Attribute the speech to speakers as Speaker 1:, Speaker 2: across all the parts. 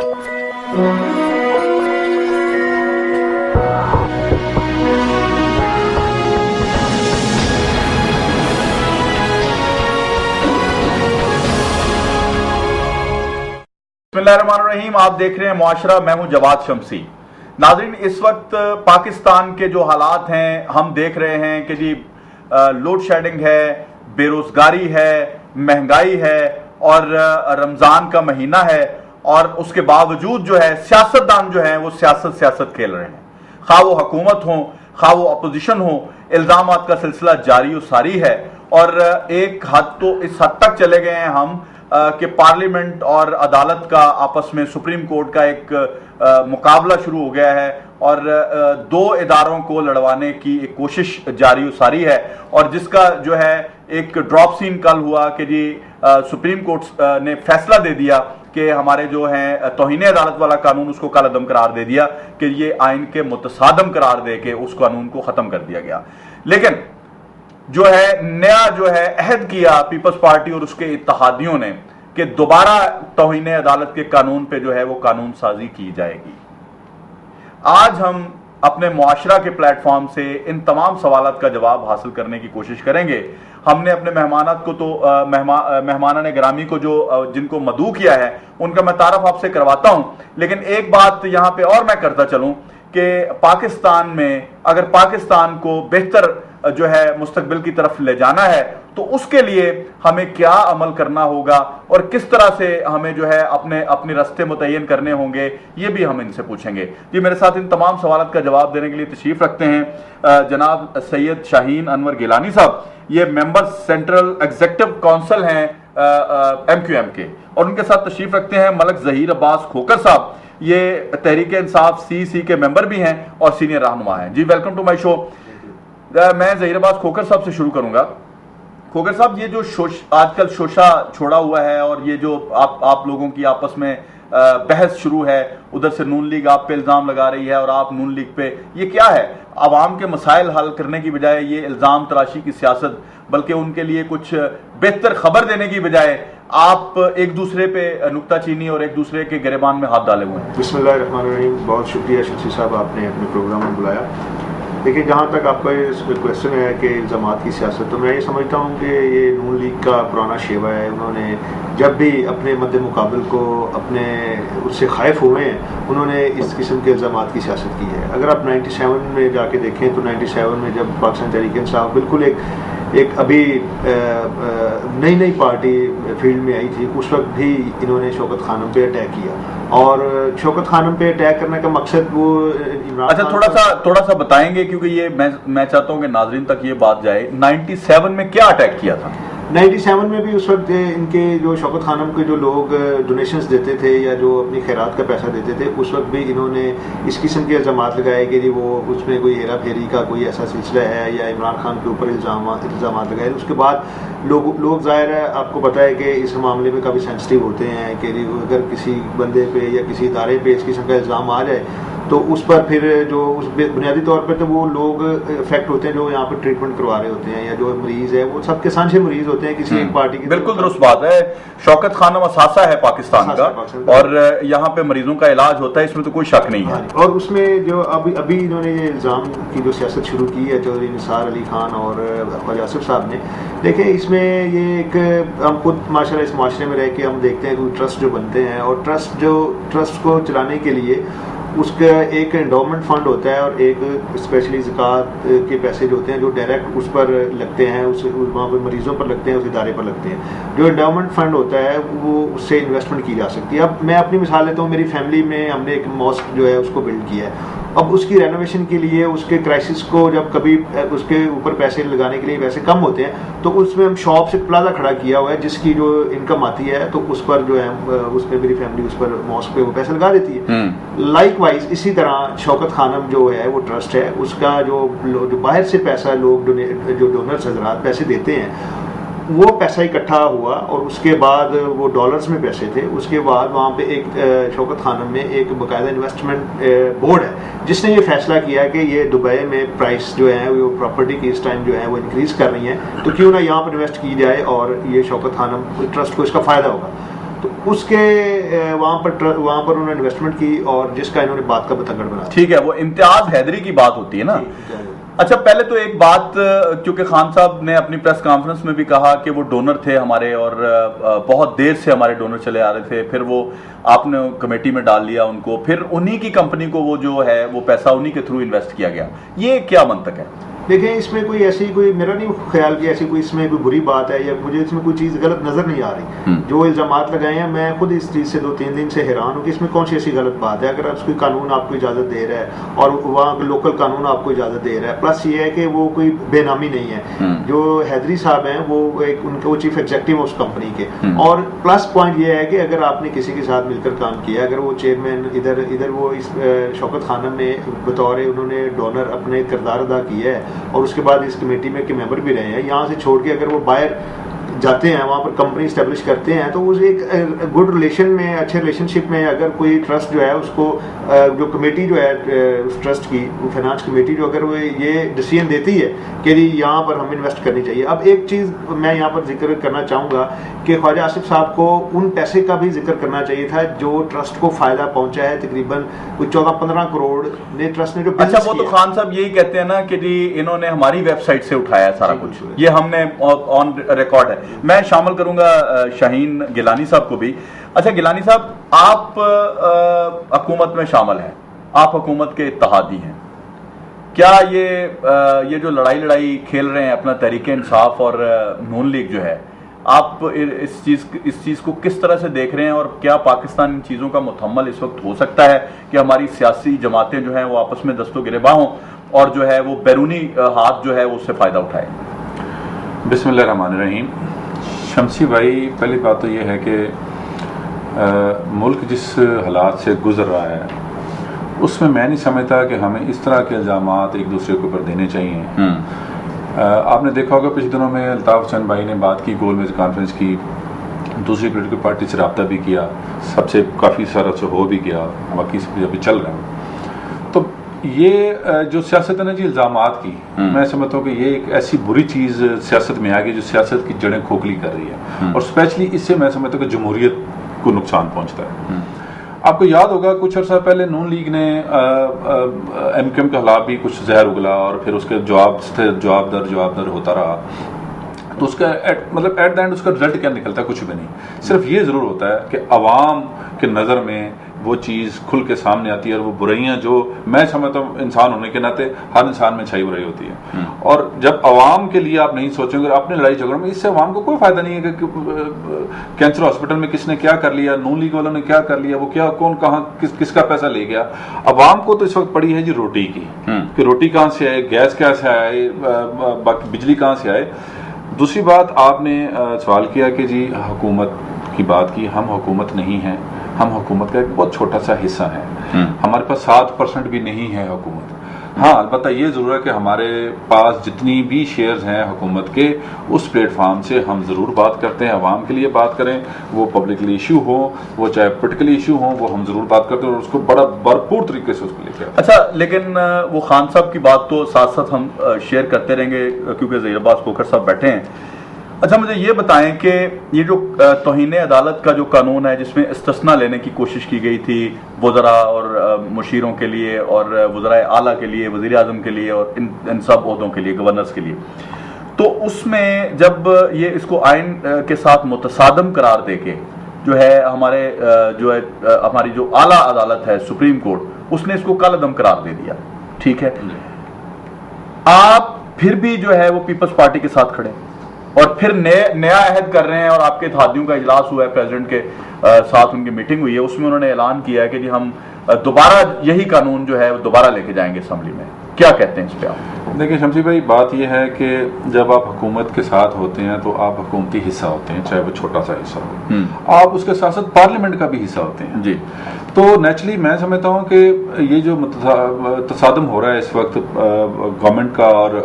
Speaker 1: बिस्मिल्लाहिर्रहमानिर्रहीम। आप देख रहे हैं मुआशरा, मैं हूं जवाद शमसी। नाज़रीन, इस वक्त पाकिस्तान के जो हालात हैं हम देख रहे हैं कि जी लोड शेडिंग है, बेरोजगारी है, महंगाई है और रमजान का महीना है, और उसके बावजूद जो है सियासतदान जो है वो सियासत खेल रहे हैं। खा वो हुकूमत हो, खा वो अपोजिशन हो, इल्जामात का सिलसिला जारी और सारी है। और एक हद तो इस हद तक चले गए हैं हम कि पार्लियामेंट और अदालत का आपस में, सुप्रीम कोर्ट का एक मुकाबला शुरू हो गया है और दो इदारों को लड़वाने की एक कोशिश जारी सारी है। और जिसका जो है एक ड्रॉप सीन कल हुआ कि जी सुप्रीम कोर्ट ने फैसला दे दिया कि हमारे जो हैं तौहीन अदालत वाला कानून, उसको कल अदम करार दे दिया कि ये आइन के मुतसादम करार दे के उस कानून को खत्म कर दिया गया। लेकिन जो है नया जो है अहद किया पीपल्स पार्टी और उसके इत्तेहादियों ने कि दोबारा तौहीन अदालत के कानून पे जो है वो कानून साजी की जाएगी। आज हम अपने मुआशरा के प्लेटफॉर्म से इन तमाम सवालात का जवाब हासिल करने की कोशिश करेंगे। हमने अपने मेहमानात को तो मेहमानान गिरामी को जो जिनको मदऊ किया है उनका मैं तारफ आपसे करवाता हूं। लेकिन एक बात यहां पे और मैं करता चलूं कि पाकिस्तान में अगर पाकिस्तान को बेहतर जो है मुस्तकबिल की तरफ ले जाना है तो उसके लिए हमें क्या अमल करना होगा और किस तरह से हमें जो है अपने रास्ते मुतय्यन करने होंगे, ये भी हम इनसे पूछेंगे। जी, मेरे साथ इन तमाम सवालों का जवाब देने के लिए तशरीफ रखते हैं जनाब सैयद शाहीन अनवर गिलानी साहब। ये मेंबर सेंट्रल एग्जीक्यूटिव काउंसिल हैं MQM के, और उनके साथ तशरीफ रखते हैं मलक जहीर अब्बास खोकर साहब। ये तहरीक इंसाफ CEC के मेंबर भी हैं और सीनियर रहनुमा हैं। जी, वेलकम टू माई शो। मैं जहीर अब्बास खोकर साहब से शुरू करूंगा। खोकर साहब, ये जो आजकल शोशा छोड़ा हुआ है और ये जो आप लोगों की आपस में बहस शुरू है, उधर से नून लीग आप पे इल्ज़ाम लगा रही है और आप नून लीग पे, ये क्या है? आवाम के मसाइल हल करने की बजाय ये इल्ज़ाम तराशी की सियासत, बल्कि उनके लिए कुछ बेहतर खबर देने की बजाय आप एक दूसरे पे नुक्ताचीनी और एक दूसरे के गिरेबान में हाथ डाले हुए हैं।
Speaker 2: बिस्मिल्लाहिर्रहमानिर्रहीम। बहुत शुक्रिया शमसी साहब, आपने अपने प्रोग्राम में बुलाया। देखिए, जहाँ तक आपका ये क्वेश्चन है कि इल्ज़ामात की सियासत, तो मैं ये समझता हूँ कि ये नून लीग का पुराना शेवा है। उन्होंने जब भी अपने मद्दे मुकाबिल को अपने उससे खाइफ हुए हैं, उन्होंने इस किस्म के इल्ज़ामात की सियासत की है। अगर आप 97 में जाके देखें तो 97 में जब पाकिस्तान तहरीक इंसाफ बिल्कुल एक अभी नई पार्टी फील्ड में आई थी, उस वक्त भी इन्होंने शौकत खानम पे अटैक किया। और शौकत खानम पे अटैक करने का मकसद वो
Speaker 1: अच्छा, थोड़ा सा बताएंगे, क्योंकि ये मैं चाहता हूं कि नाजरीन तक ये बात जाए। 97 में क्या अटैक किया था?
Speaker 2: 97 में भी उस वक्त इनके जो शौकत खानम के जो लोग डोनेशंस देते थे या जो अपनी खैरात का पैसा देते थे, उस वक्त भी इन्होंने इस किस्म के इल्ज़ामात लगाए कि जी वो उसमें कोई हेरा फेरी का कोई ऐसा सिलसिला है या इमरान खान के ऊपर इल्ज़ामात लगाए। उसके बाद लोग ज़ाहिर है, आपको पता है कि इस मामले में काफ़ी सेंसिटिव होते हैं कि अगर किसी बंदे पे या किसी इदारे पे इस किस्म का इल्ज़ाम आ जाए तो उस पर फिर जो उस बुनियादी तौर पर तो वो लोग इफेक्ट होते हैं जो यहाँ पर ट्रीटमेंट करवा रहे होते हैं या जो मरीज है वो सबके सांझे मरीज होते हैं किसी एक पार्टी की।
Speaker 1: बिल्कुल दुरुस्त बात है। शौकत खानम असासा है पाकिस्तान का और यहाँ पे मरीजों का इलाज होता है, इसमें तो कोई शक नहीं है।
Speaker 2: और उसमें जो अभी इन्होंने ये इल्ज़ाम की जो सियासत शुरू की है चौधरी निसार अली खान और ख्वाजा आसिफ साहब ने, देखें इसमें ये एक हम खुद माशाल्लाह इस माशरे में रह के हम देखते हैं कि ट्रस्ट जो बनते हैं और ट्रस्ट को चलाने के लिए उसका एक एंडोमेंट फंड होता है और एक स्पेशली ज़कात के पैसे जो होते हैं जो डायरेक्ट उस पर लगते हैं, उस वहाँ पर मरीज़ों पर लगते हैं, उस इदारे पर लगते हैं। जो एंडोमेंट फंड होता है वो उससे इन्वेस्टमेंट की जा सकती है। अब मैं अपनी मिसाल लेता हूँ, मेरी फैमिली में हमने एक मॉस्क जो है उसको बिल्ड किया है। अब उसकी रेनोवेशन के लिए उसके क्राइसिस को जब कभी उसके ऊपर पैसे लगाने के लिए पैसे कम होते हैं तो उसमें हम शॉप से प्लाजा खड़ा किया हुआ है जिसकी जो इनकम आती है तो उस पर जो है उस पर मेरी फैमिली उस पर मॉस्क पे वो पैसे लगा देती है। लाइकवाइज इसी तरह शौकत खानम जो है वो ट्रस्ट है, उसका जो बाहर से पैसा लोग जो डोनर्स हजरात पैसे देते हैं वो पैसा इकट्ठा हुआ और उसके बाद वो डॉलर्स में पैसे थे। उसके बाद वहाँ पे एक शौकत खानम में एक बाकायदा इन्वेस्टमेंट बोर्ड है जिसने ये फैसला किया कि ये दुबई में प्राइस जो है वो प्रॉपर्टी की इस टाइम जो है वो इंक्रीज कर रही है तो क्यों ना यहाँ पर इन्वेस्ट की जाए और ये शौकत खानम ट्रस्ट को इसका फ़ायदा होगा। तो उसके वहाँ पर उन्होंने इन्वेस्टमेंट की और जिसका इन्होंने बात का बतंगड़ बना।
Speaker 1: ठीक है, वो इम्तियाज हैदरी की बात होती है ना। अच्छा, पहले तो एक बात, क्योंकि खान साहब ने अपनी प्रेस कॉन्फ्रेंस में भी कहा कि वो डोनर थे हमारे और बहुत देर से हमारे डोनर चले आ रहे थे, फिर वो आपने कमेटी में डाल लिया उनको, फिर उन्हीं की कंपनी को वो जो है वो पैसा उन्हीं के थ्रू इन्वेस्ट किया गया। ये क्या मंतक है?
Speaker 2: देखें, इसमें कोई मेरा नहीं ख्याल कि ऐसी कोई इसमें कोई बुरी बात है या मुझे इसमें कोई चीज़ गलत नज़र नहीं आ रही। जो इल्ज़ामात लगाए हैं, मैं खुद इस चीज़ से 2-3 दिन से हैरान हूँ कि इसमें कौन सी ऐसी गलत बात है। अगर कोई कानून आपको इजाज़त दे रहा है और वहाँ लोकल कानून आपको इजाज़त दे रहा है, प्लस ये है कि वो कोई बेनामी नहीं है। जो हैदरी साहब हैं वो वो चीफ एग्जीक्यूटिव उस कंपनी के, और प्लस पॉइंट ये है कि अगर आपने किसी के साथ मिलकर काम किया, अगर वो चेयरमैन इधर वो इस शौकत खानम ने बतौर उन्होंने डोनर अपने किरदार अदा किया है और उसके बाद इस कमेटी में के मेंबर भी रहे हैं, यहाँ से छोड़ के अगर वो बाहर जाते हैं, वहाँ पर कंपनी इस्टेब्लिश करते हैं, तो उस एक गुड रिलेशन में, अच्छे रिलेशनशिप में अगर कोई ट्रस्ट जो है उसको जो कमेटी जो है उस ट्रस्ट की, फाइनेंस कमेटी जो अगर वो ये डिसीजन देती है कि यहाँ पर हम इन्वेस्ट करनी चाहिए। अब एक चीज़ मैं यहाँ पर जिक्र करना चाहूँगा कि ख्वाजा आसिफ साहब को उन पैसे का भी जिक्र करना चाहिए था जो ट्रस्ट को फायदा पहुँचा है। तकरीबन 14-15 करोड़ ने ट्रस्ट ने जो।
Speaker 1: अच्छा, वो तो खान साहब यही कहते हैं ना कि जी इन्होंने हमारी वेबसाइट से उठाया सारा कुछ, ये हमने ऑन रिकॉर्ड है। मैं शामिल करूंगा शाहीन गिलानी साहब को भी। अच्छा गिलानी साहब, आप हुकूमत में शामिल हैं, आप हुकूमत के इत्तेहादी हैं, क्या ये जो लड़ाई खेल रहे हैं अपना तहरीक इंसाफ और नून लीग जो है, आप इस चीज़ को किस तरह से देख रहे हैं और क्या पाकिस्तान इन चीज़ों का मुतहम्मल इस वक्त हो सकता है कि हमारी सियासी जमातें जो हैं वो आपस में दस्तो गिरेबां हों और जो है वो बैरूनी हाथ जो है उससे फ़ायदा उठाए?
Speaker 3: बिस्मिल्लाहिर्रहमानिर्रहीम। शमसी भाई, पहली बात तो ये है कि मुल्क जिस हालात से गुजर रहा है उसमें मैं नहीं समझता कि हमें इस तरह के इल्ज़ामात एक दूसरे के ऊपर देने चाहिए। आपने देखा होगा पिछले दिनों में अल्ताफ़ हुसैन भाई ने बात की, गोल मेज कॉन्फ्रेंस की, दूसरी पोलिटिकल पार्टी से रब्ता भी किया, सबसे काफ़ी सारा से हो भी गया, बाकी सब अभी चल रहा है। तो ये जो सियासत ने जी इल्ज़ामात की, मैं समझता हूँ कि ये एक ऐसी बुरी चीज़ सियासत में आ गई जो सियासत की जड़ें खोखली कर रही है और स्पेशली इससे मैं समझता हूँ कि जमहूरियत को नुकसान पहुँचता है। आपको याद होगा कुछ अर्सा पहले नून लीग ने MQM के खिलाफ भी कुछ जहर उगला और फिर उसके जवाब दर होता रहा, तो उसका मतलब एट द एंड उसका रिजल्ट क्या निकलता है? कुछ भी नहीं। सिर्फ ये ज़रूर होता है कि अवाम के नज़र में वो चीज़ खुल के सामने आती है और वो बुराइयां जो मैं समझता हूँ इंसान होने के नाते हर इंसान में छाई बुराई होती है। और जब अवाम के लिए आप नहीं सोचेंगे अपने लड़ाई झगड़ों में, इससे अवाम को कोई फायदा नहीं है कि कैंसर हॉस्पिटल में किसने क्या कर लिया, नून लीग वालों ने क्या कर लिया, वो क्या कौन कहाँ किसका पैसा ले गया। अवाम को तो इस वक्त पड़ी है जी रोटी की, कि रोटी कहाँ से आए, गैस कैसे आए, बाकी बिजली कहाँ से आए। दूसरी बात, आपने सवाल किया कि जी हुकूमत की बात की, हम हुकूमत नहीं हैं, हम हुकूमत का एक बहुत छोटा सा हिस्सा है, हमारे पास 7% भी नहीं है हुकूमत। हाँ, अलबत्ता ये ज़रूर है कि हमारे पास जितनी भी शेयर्स हैं हुकूमत के, उस प्लेटफार्म से हम ज़रूर बात करते हैं, अवाम के लिए बात करें, वो पब्लिकली इशू हो, वो चाहे पोलिटिकली इशू हो, वो हम ज़रूर बात करते हैं और उसको बड़ा भरपूर तरीके से उसको लेकर।
Speaker 1: अच्छा, लेकिन वो खान साहब की बात तो साथ साथ हम शेयर करते रहेंगे क्योंकि ज़हीर अब्बास खोखर साहब बैठे हैं। अच्छा, मुझे ये बताएं कि ये जो तौहीन अदालत का जो कानून है जिसमें इस्तिस्ना लेने की कोशिश की गई थी वज़रा और मुशीरों के लिए और वज़राए आला के लिए, वज़ीर आज़म के लिए और इन सब ओहदों के लिए, गवर्नर्स के लिए, तो उसमें जब ये इसको आइन के साथ मुतसादम करार देके जो है हमारी जो आला अदालत है सुप्रीम कोर्ट, उसने इसको कालअदम करार दे दिया। ठीक है, आप फिर भी जो है वो पीपल्स पार्टी के साथ खड़े और फिर नया अहद कर रहे हैं और आपके इत्तेहादियों का इजलास हुआ है, प्रेसिडेंट के साथ उनकी मीटिंग हुई है, उसमें उन्होंने ऐलान किया है कि जी हम दोबारा यही कानून जो है वो दोबारा लेके जाएंगे असेंबली में। क्या कहते हैं इस पे आप?
Speaker 3: देखिए शमसी भाई, बात यह है कि जब आप हुकूमत के साथ होते हैं तो आप हुकूमती हिस्सा होते हैं, चाहे वो छोटा सा हिस्सा हो, आप उसके साथ साथ पार्लियामेंट का भी हिस्सा होते हैं
Speaker 1: जी।
Speaker 3: तो नेचुरली मैं समझता हूँ कि ये जो तसादम हो रहा है इस वक्त गवर्नमेंट का और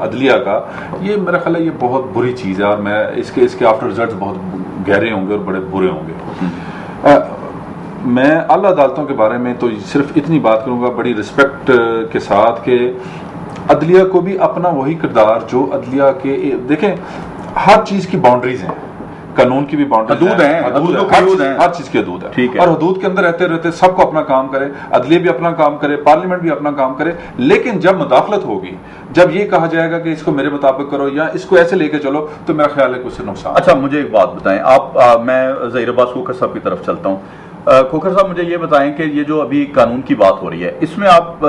Speaker 3: अदलिया का, ये मेरा ख्याल है ये बहुत बुरी चीज़ है और मैं इसके आफ्टर रिजल्ट बहुत गहरे होंगे और बड़े बुरे होंगे। मैं आला अदालतों के बारे में तो सिर्फ इतनी बात करूंगा बड़ी रिस्पेक्ट के साथ कि अदलिया को भी अपना वही किरदार जो अदलिया के, देखें हर चीज़ की बाउंड्रीज हैं, कानून की भी बाउंड्री
Speaker 1: हदूद हैं,
Speaker 3: हर चीज की हदूद है।
Speaker 1: ठीक है।
Speaker 3: और हदूद के अंदर रहते रहते सबको अपना काम करे, अदलिया भी अपना काम करे, पार्लियामेंट भी अपना काम करे। लेकिन जब मुदाखलत होगी, जब ये कहा जाएगा कि इसको मेरे मुताबिक करो या इसको ऐसे लेके चलो, तो मेरा ख्याल है कि उससे नुकसान।
Speaker 1: अच्छा, मुझे एक बात बताएं आप, मैं ज़हीर अब्बास खोखर साहब की तरफ चलता हूँ। खोखर साहब, मुझे ये बताएं कि ये जो अभी कानून की बात हो रही है, इसमें आप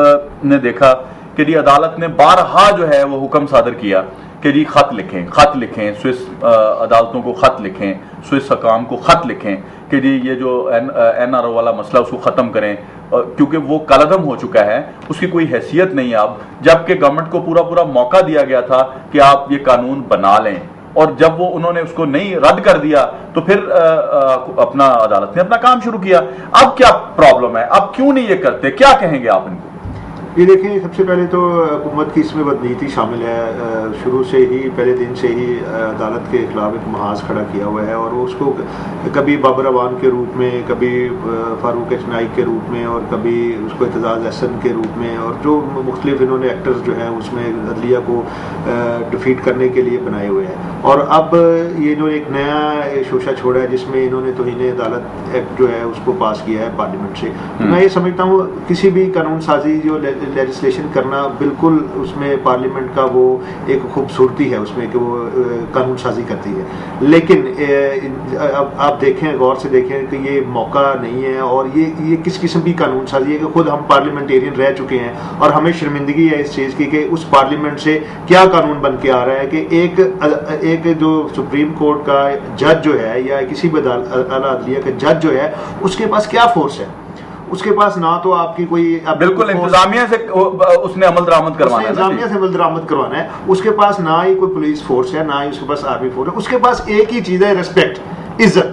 Speaker 1: ने देखा कि जी अदालत ने बारहा जो है वो हुक्म सादर किया कि जी खत लिखें, स्विस अदालतों को खत लिखें, स्विस हकाम को खत लिखें कि जी ये जो NRO वाला मसला उसको ख़त्म करें, क्योंकि वो कलअदम हो चुका है, उसकी कोई हैसियत नहीं है अब। जबकि गवर्नमेंट को पूरा मौका दिया गया था कि आप ये कानून बना लें, और जब वो उन्होंने उसको नहीं रद्द कर दिया तो फिर अपना अदालत ने अपना काम शुरू किया। अब क्या प्रॉब्लम है, अब क्यों नहीं ये करते, क्या कहेंगे आप इनको?
Speaker 2: ये देखें, सबसे पहले तो हुकूमत की इसमें बदनीति शामिल है। शुरू से ही, पहले दिन से ही अदालत के खिलाफ एक महाज खड़ा किया हुआ है, और उसको कभी बाबर अवान के रूप में, कभी फारूक नाइक के रूप में, और कभी उसको एतजाज़ अहसन के रूप में, और जो मुख्तलिफ इन्होंने एक्टर्स जो हैं उसमें अदलिया को डिफीट करने के लिए बनाए हुए हैं। और अब ये इन्होंने एक नया शोशा छोड़ा है जिसमें इन्होंने तौहीन अदालत एक्ट जो है उसको पास किया है पार्लियामेंट से। तो मैं ये समझता हूँ किसी भी कानून साजी जो लेजिस्लेशन करना, बिल्कुल उसमें पार्लियामेंट का वो एक खूबसूरती है उसमें कि वो कानून साजी करती है। लेकिन अब आप देखें, गौर से देखें कि ये मौका नहीं है, और ये किस किस्म की कानून साजी है कि खुद हम पार्लियामेंटेरियन रह चुके हैं और हमें शर्मिंदगी है इस चीज़ की कि उस पार्लियामेंट से क्या कानून बन के आ रहा है कि एक जो सुप्रीम कोर्ट का जज जो है या किसी भी आला अदलिया का जज जो है उसके पास क्या फोर्स है? उसके पास ना तो आपकी कोई
Speaker 1: बिल्कुल इंतजामिया से उसने अमल दरामद करवाना है,
Speaker 2: इंतजामिया से अमल दरामद करवाना है। उसके पास ना ही कोई पुलिस फोर्स है, ना ही उसके पास आर्मी फोर्स है। उसके पास एक ही चीज है, रिस्पेक्ट, इज्जत।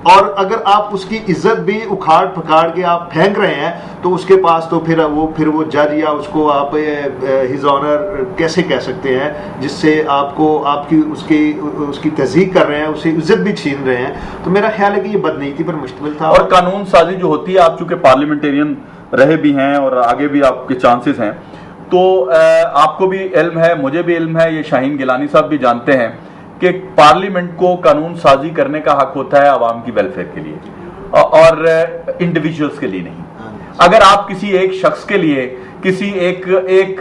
Speaker 2: और अगर आप उसकी इज्जत भी उखाड़ पखाड़ के आप फेंक रहे हैं तो उसके पास तो फिर वो जज या उसको आप हिज ऑनर कैसे कह सकते हैं, जिससे आपको आपकी उसकी तज़ीक कर रहे हैं, उससे इज्जत भी छीन रहे हैं। तो मेरा ख्याल है कि ये बदनीति पर मुश्तमिल था।
Speaker 1: और कानून साजी जो होती है, आप चूंकि पार्लियामेंटेरियन रहे भी हैं और आगे भी आपके चांसेस हैं, तो आपको भी इल्म है, मुझे भी इल्म है, ये शाहीन गिलानी साहब भी जानते हैं कि पार्लियामेंट को कानून साजी करने का हक होता है आवाम की वेलफेयर के लिए और इंडिविजुअल्स के लिए नहीं। अगर आप किसी एक शख्स के लिए, किसी एक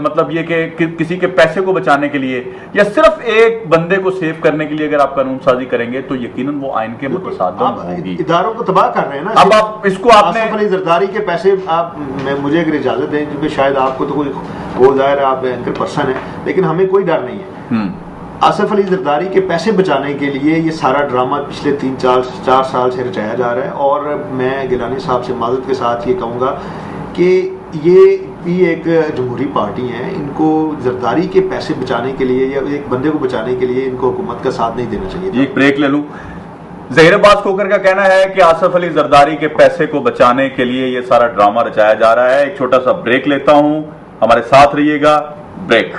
Speaker 1: मतलब ये कि किसी के पैसे को बचाने के लिए या सिर्फ एक बंदे को सेव करने के लिए अगर आप कानून साजी करेंगे तो यकीनन वो आइन के मुतसादिम होगी।
Speaker 2: इदारों को तबाह कर रहे हैं ना।
Speaker 1: अब आप इसको आपने
Speaker 2: आसिफ अली जरदारी के पैसे, मुझे अगर इजाजत दें, क्योंकि शायद आपको तो कोई वो जाहिर आप एंकर पर्सन है, लेकिन हमें कोई डर नहीं है। आसिफ अली जरदारी के पैसे बचाने के लिए ये सारा ड्रामा पिछले 3-4 साल से रचाया जा रहा है। और मैं गिलानी साहब से माजरत के साथ ये कहूँगा कि ये भी एक जमहूरी पार्टी है, इनको जरदारी के पैसे बचाने के लिए या एक बंदे को बचाने के लिए इनको हुकूमत का साथ नहीं देना चाहिए।
Speaker 1: एक ब्रेक ले लूँ। ज़हीर अब्बास खोखर का कहना है कि आसिफ अली जरदारी के पैसे को बचाने के लिए ये सारा ड्रामा रचाया जा रहा है। एक छोटा सा ब्रेक लेता हूँ, हमारे साथ रहिएगा। ब्रेक।